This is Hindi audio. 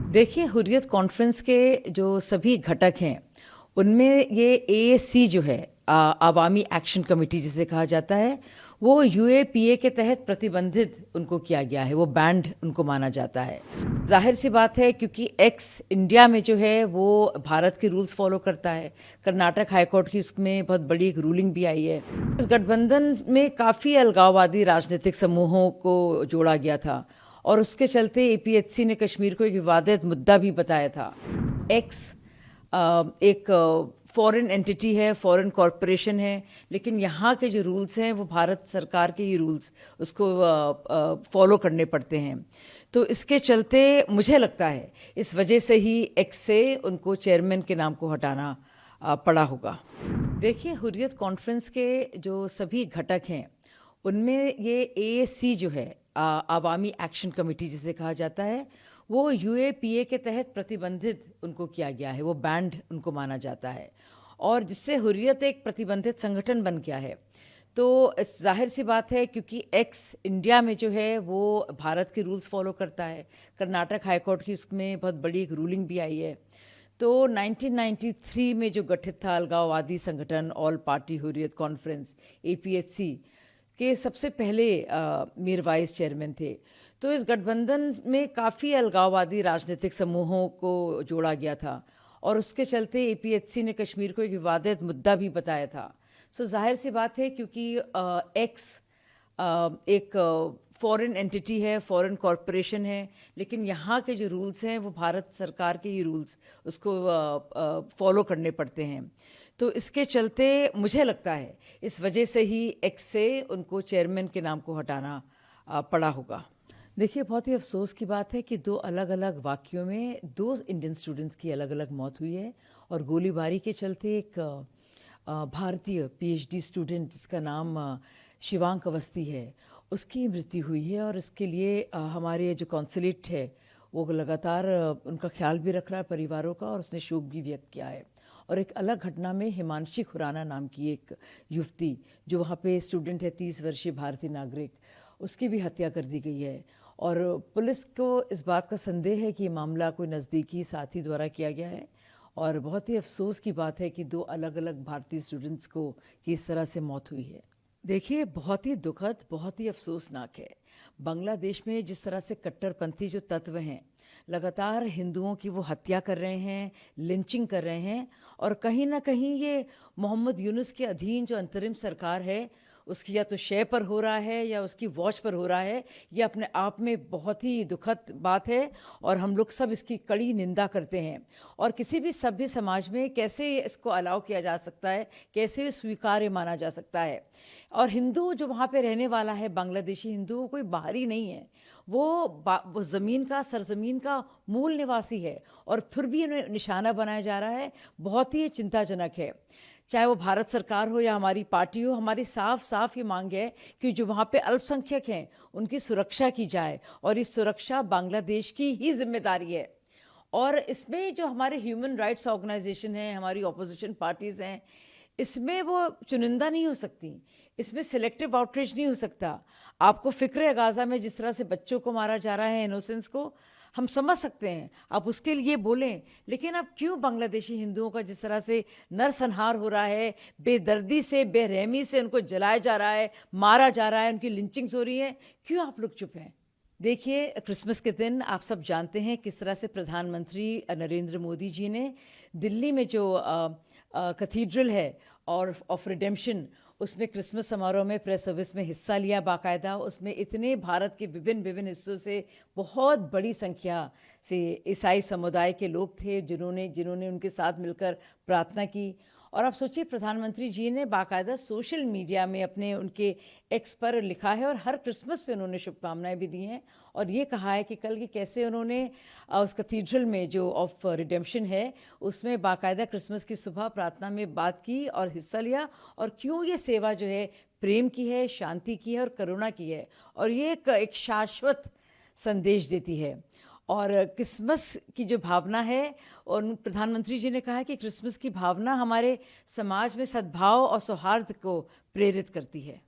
देखिए, हुर्रियत कॉन्फ्रेंस के जो सभी घटक हैं, उनमें ये एएसी जो है, अवामी एक्शन कमेटी जिसे कहा जाता है, वो यूएपीए के तहत प्रतिबंधित उनको किया गया है, वो बैंड उनको माना जाता है। जाहिर सी बात है, क्योंकि एक्स इंडिया में जो है वो भारत के रूल्स फॉलो करता है। कर्नाटक हाईकोर्ट की उसमें बहुत बड़ी एक रूलिंग भी आई है। इस गठबंधन में काफ़ी अलगाववादी राजनीतिक समूहों को जोड़ा गया था और उसके चलते एपीएचसी ने कश्मीर को एक विवादित मुद्दा भी बताया था। एक्स एक फॉरेन एंटिटी है, फॉरेन कॉरपोरेशन है, लेकिन यहाँ के जो रूल्स हैं वो भारत सरकार के ही रूल्स उसको फॉलो करने पड़ते हैं। तो इसके चलते मुझे लगता है इस वजह से ही एक्स से उनको चेयरमैन के नाम को हटाना पड़ा होगा। देखिए, हुर्रियत कॉन्फ्रेंस के जो सभी घटक हैं, उनमें ये एएसी जो है, अवामी एक्शन कमेटी जिसे कहा जाता है, वो यूएपीए के तहत प्रतिबंधित उनको किया गया है, वो बैंड उनको माना जाता है और जिससे हुर्रियत एक प्रतिबंधित संगठन बन गया है। तो जाहिर सी बात है, क्योंकि एक्स इंडिया में जो है वो भारत के रूल्स फॉलो करता है। कर्नाटक हाईकोर्ट की उसमें बहुत बड़ी एक रूलिंग भी आई है। तो 1993 में जो गठित था अलगाववादी संगठन all party Hurriyat conference APHC के सबसे पहले मीर वाइस चेयरमैन थे। तो इस गठबंधन में काफ़ी अलगाववादी राजनीतिक समूहों को जोड़ा गया था और उसके चलते एपीएचसी ने कश्मीर को एक विवादित मुद्दा भी बताया था। सो जाहिर सी बात है, क्योंकि एक्स एक फॉरेन एंटिटी है, फॉरेन कॉरपोरेशन है, लेकिन यहाँ के जो रूल्स हैं वो भारत सरकार के ही रूल्स उसको फॉलो करने पड़ते हैं। तो इसके चलते मुझे लगता है इस वजह से ही एक्स से उनको चेयरमैन के नाम को हटाना पड़ा होगा। देखिए, बहुत ही अफसोस की बात है कि दो अलग अलग वाक़ियों में दो इंडियन स्टूडेंट्स की अलग अलग मौत हुई है और गोलीबारी के चलते एक भारतीय पीएचडी स्टूडेंट जिसका नाम शिवांक अवस्थी है, उसकी मृत्यु हुई है और इसके लिए हमारे जो कॉन्सुलेट है वो लगातार उनका ख्याल भी रख रहा है परिवारों का और उसने शोक भी व्यक्त किया है। और एक अलग घटना में हिमांशी खुराना नाम की एक युवती जो वहाँ पे स्टूडेंट है, 30 वर्षीय भारतीय नागरिक, उसकी भी हत्या कर दी गई है और पुलिस को इस बात का संदेह है कि ये मामला कोई नज़दीकी साथी द्वारा किया गया है और बहुत ही अफसोस की बात है कि दो अलग अलग भारतीय स्टूडेंट्स को की इस तरह से मौत हुई है। देखिए, बहुत ही दुखद, बहुत ही अफसोसनाक है। बांग्लादेश में जिस तरह से कट्टरपंथी जो तत्व हैं लगातार हिंदुओं की वो हत्या कर रहे हैं, लिंचिंग कर रहे हैं और कहीं ना कहीं ये मोहम्मद यूनुस के अधीन जो अंतरिम सरकार है उसकी या तो शय पर हो रहा है या उसकी वॉच पर हो रहा है। ये अपने आप में बहुत ही दुखद बात है और हम लोग सब इसकी कड़ी निंदा करते हैं। और किसी भी सभ्य समाज में कैसे इसको अलाउ किया जा सकता है, कैसे स्वीकार्य माना जा सकता है। और हिंदू जो वहाँ पे रहने वाला है, बांग्लादेशी हिंदू, कोई बाहरी नहीं है, वो ज़मीन का, सरजमीन का मूल निवासी है और फिर भी उन्हें निशाना बनाया जा रहा है। बहुत ही चिंताजनक है। चाहे वो भारत सरकार हो या हमारी पार्टी हो, हमारी साफ साफ ये मांग है कि जो वहाँ पे अल्पसंख्यक हैं उनकी सुरक्षा की जाए और इस सुरक्षा बांग्लादेश की ही जिम्मेदारी है। और इसमें जो हमारे ह्यूमन राइट्स ऑर्गेनाइजेशन हैं, हमारी ऑपोजिशन पार्टीज़ हैं, इसमें वो चुनिंदा नहीं हो सकती, इसमें सिलेक्टिव आउटरीच नहीं हो सकता। आपको फिक्र है गाज़ा में जिस तरह से बच्चों को मारा जा रहा है, इनोसेंस को, हम समझ सकते हैं, आप उसके लिए बोलें, लेकिन अब क्यों बांग्लादेशी हिंदुओं का जिस तरह से नरसंहार हो रहा है, बेदर्दी से, बेरहमी से उनको जलाया जा रहा है, मारा जा रहा है, उनकी लिंचिंग्स हो रही हैं, क्यों आप लोग चुप हैं? देखिए, क्रिसमस के दिन आप सब जानते हैं किस तरह से प्रधानमंत्री नरेंद्र मोदी जी ने दिल्ली में जो कैथीड्रल है और ऑफ रिडेम्पशन, उसमें क्रिसमस समारोह में प्रेस सर्विस में हिस्सा लिया बाकायदा। उसमें इतने भारत के विभिन्न विभिन्न हिस्सों से बहुत बड़ी संख्या से ईसाई समुदाय के लोग थे जिन्होंने उनके साथ मिलकर प्रार्थना की। और आप सोचिए, प्रधानमंत्री जी ने बाकायदा सोशल मीडिया में अपने उनके एक्स पर लिखा है और हर क्रिसमस पे उन्होंने शुभकामनाएं भी दी हैं और ये कहा है कि कल की कैसे उन्होंने उस कैथीड्रल में जो ऑफ रिडेम्पशन है उसमें बाकायदा क्रिसमस की सुबह प्रार्थना में बात की और हिस्सा लिया और क्यों ये सेवा जो है प्रेम की है, शांति की है और करुणा की है और ये एक शाश्वत संदेश देती है। और क्रिसमस की जो भावना है, और प्रधानमंत्री जी ने कहा कि क्रिसमस की भावना हमारे समाज में सद्भाव और सौहार्द को प्रेरित करती है।